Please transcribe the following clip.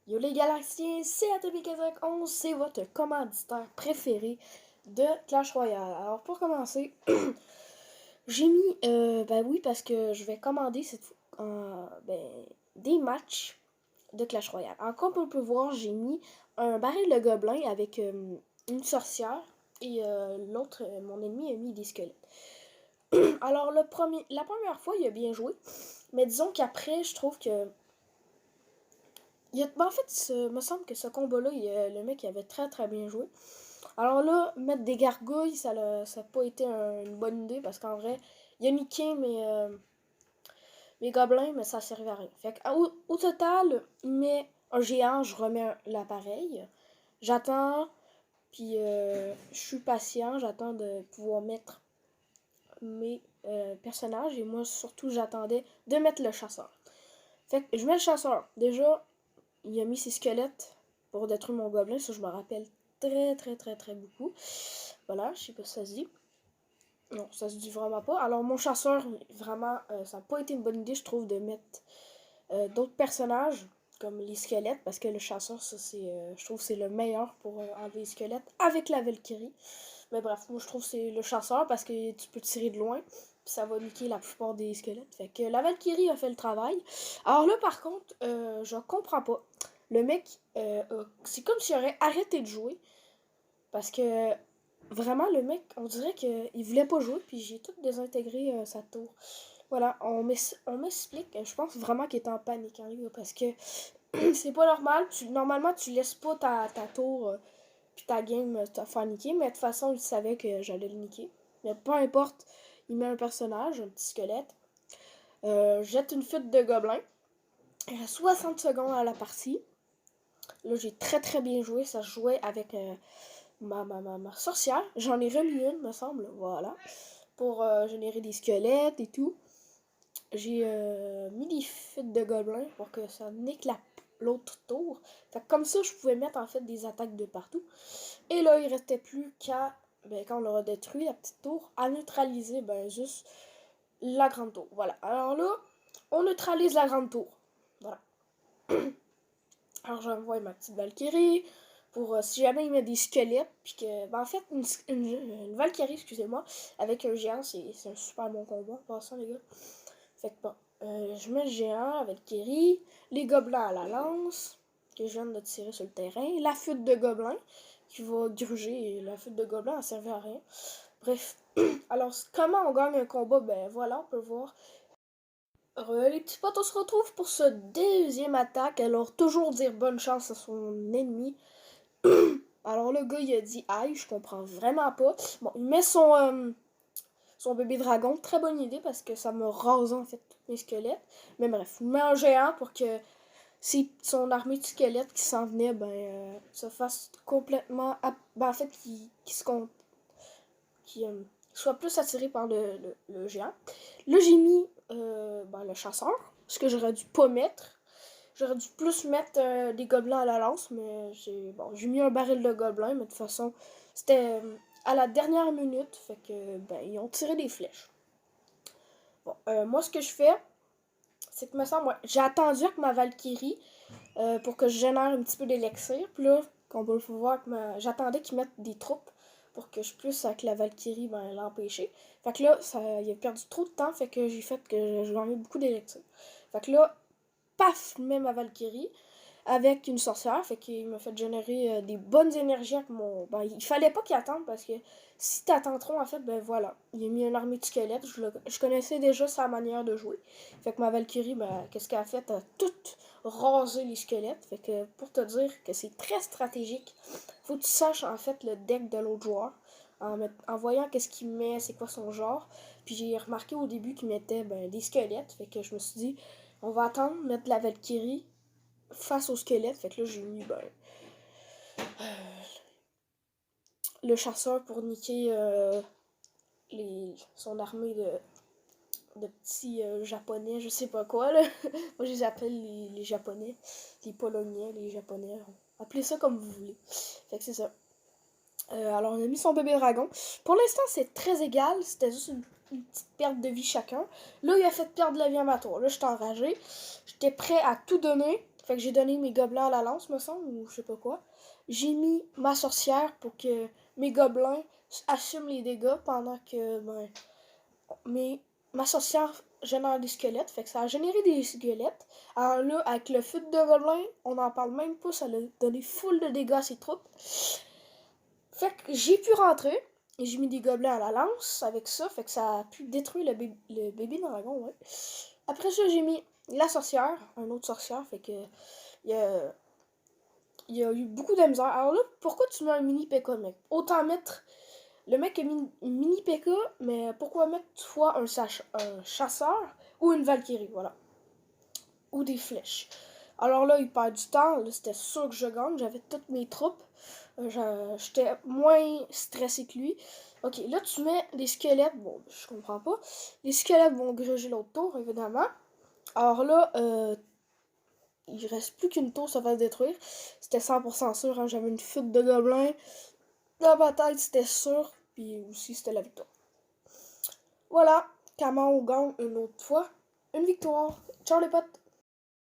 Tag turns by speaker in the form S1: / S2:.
S1: Yo les Galaxiens, c'est ATV11, c'est votre commanditaire préféré de Clash Royale. Alors pour commencer, j'ai mis, ben oui, parce que je vais commander cette fois des matchs de Clash Royale. Alors comme on peut voir, j'ai mis un baril de gobelin avec une sorcière et l'autre, mon ennemi a mis des squelettes. Alors la première fois, il a bien joué, mais disons qu'après, je trouve que en fait, me semble que ce combat-là, le mec il avait très très bien joué. Alors là, mettre des gargouilles, ça n'a pas été une bonne idée parce qu'en vrai, il a niqué mes gobelins, mais ça servait à rien. Fait au total, il met un géant, je remets l'appareil. J'attends, puis je suis patient, j'attends de pouvoir mettre mes personnages et moi surtout j'attendais de mettre le chasseur. Fait que je mets le chasseur. Déjà, il a mis ses squelettes pour détruire mon gobelin, ça je me rappelle très très très très beaucoup. Voilà, je sais pas si ça se dit. Non, ça se dit vraiment pas. Alors mon chasseur, vraiment, ça n'a pas été une bonne idée, je trouve, de mettre d'autres personnages comme les squelettes, parce que le chasseur, ça c'est, je trouve, c'est le meilleur pour enlever les squelettes avec la Valkyrie. Mais bref, moi je trouve que c'est le chasseur parce que tu peux tirer de loin, puis ça va niquer la plupart des squelettes. Fait que la Valkyrie a fait le travail. Alors là, par contre, je comprends pas. Le mec, c'est comme s'il aurait arrêté de jouer parce que vraiment, le mec, on dirait qu'il voulait pas jouer, puis j'ai tout désintégré sa tour. Voilà, on m'explique. Je pense vraiment qu'il est en panique, hein, lui, parce que c'est pas normal. Normalement, tu laisses pas ta tour puis ta game te faire niquer, mais de toute façon, il savait que j'allais le niquer. Mais peu importe, il met un personnage, un petit squelette, jette une fuite de gobelins. Il reste 60 secondes à la partie. Là, j'ai très très bien joué. Ça se jouait avec ma sorcière. J'en ai remis une, me semble. Voilà. Pour générer des squelettes et tout. J'ai mis des fuites de gobelins pour que ça nique l'autre tour. Fait que comme ça, je pouvais mettre en fait des attaques de partout. Et là, il restait plus qu'à, quand on l'aura détruit, la petite tour, à neutraliser, juste la grande tour. Voilà. Alors là, on neutralise la grande tour. Voilà. Alors j'envoie ma petite Valkyrie pour si jamais il met des squelettes, puis que, en fait, une Valkyrie, excusez-moi, avec un géant, c'est un super bon combat en passant, les gars. Fait que bon, je mets le géant, la Valkyrie, les gobelins à la lance, que je viens de tirer sur le terrain, la fuite de gobelins, qui va gruger, et la fuite de gobelins, elle servait à rien. Bref, alors comment on gagne un combat? Ben voilà, on peut voir. Les petits potes, on se retrouve pour ce deuxième attaque. Alors, toujours dire bonne chance à son ennemi. Alors, le gars, il a dit aïe, je comprends vraiment pas. Bon, il met son bébé dragon. Très bonne idée parce que ça me rase en fait tous mes squelettes. Mais bref, il met un géant pour que si son armée de squelettes qui s'en venait, se fasse complètement. En fait, qui soit plus attiré par le géant. Là, j'ai mis le chasseur, ce que j'aurais dû pas mettre. J'aurais dû plus mettre des gobelins à la lance, mais j'ai mis un baril de gobelins, mais de toute façon, c'était à la dernière minute, fait que ils ont tiré des flèches. Bon, moi ce que je fais, c'est que me semble, j'ai attendu avec ma Valkyrie pour que je génère un petit peu d'élixir, puis là, qu'on peut le voir, j'attendais qu'ils mettent des troupes pour que je puisse, avec la Valkyrie, l'empêcher. Fait que là, il a perdu trop de temps, fait que j'ai fait que je lui ai mis beaucoup d'élixir. Fait que là, paf, je mets ma Valkyrie avec une sorcière, fait qu'il m'a fait générer des bonnes énergies avec mon... il fallait pas qu'il attende, parce que si t'attends trop, en fait, voilà. Il a mis une armée de squelettes, je connaissais déjà sa manière de jouer. Fait que ma Valkyrie, qu'est-ce qu'elle a fait? Elle a tout rasé les squelettes, fait que pour te dire que c'est très stratégique, faut que tu saches, en fait, le deck de l'autre joueur, en voyant qu'est-ce qu'il met, c'est quoi son genre. Puis j'ai remarqué au début qu'il mettait des squelettes, fait que je me suis dit, on va attendre, mettre la Valkyrie face au squelette. Fait que là, j'ai mis le chasseur pour niquer son armée de petits japonais, je sais pas quoi, là. Moi, je les appelle les japonais, les polonais, les japonais. Appelez ça comme vous voulez. Fait que c'est ça. Alors, on a mis son bébé dragon. Pour l'instant, c'est très égal. C'était juste une petite perte de vie chacun. Là, il a fait perdre la vie à ma tour. Là, j'étais enragée. J'étais prêt à tout donner. Fait que j'ai donné mes gobelins à la lance, me semble, ou je sais pas quoi. J'ai mis ma sorcière pour que mes gobelins assument les dégâts pendant que ma sorcière génère des squelettes. Fait que ça a généré des squelettes. Alors là, avec le feu de gobelins, on n'en parle même pas, ça a donné full de dégâts à ses troupes. Fait que j'ai pu rentrer. Et j'ai mis des gobelins à la lance avec ça. Fait que ça a pu détruire le bébé dragon, ouais. Après ça, j'ai mis la sorcière, un autre sorcière. Fait que il y a eu beaucoup de misère. Alors là, pourquoi tu mets un mini P.K., mec? Autant mettre le mec a mis une mini P.K., mais pourquoi mettre soit un chasseur ou une Valkyrie, voilà. Ou des flèches. Alors là, il perd du temps. Là, c'était sûr que je gagne. J'avais toutes mes troupes. J'étais moins stressé que lui. Ok, là, tu mets des squelettes. Bon, je comprends pas. Les squelettes vont gruger l'autre tour, évidemment. Alors là, il reste plus qu'une tour, ça va se détruire. C'était 100% sûr, hein, j'avais une fuite de gobelins. Dans ma tête, c'était sûr. Puis aussi, c'était la victoire. Voilà, Kamau gagne une autre fois. Une victoire. Ciao les potes!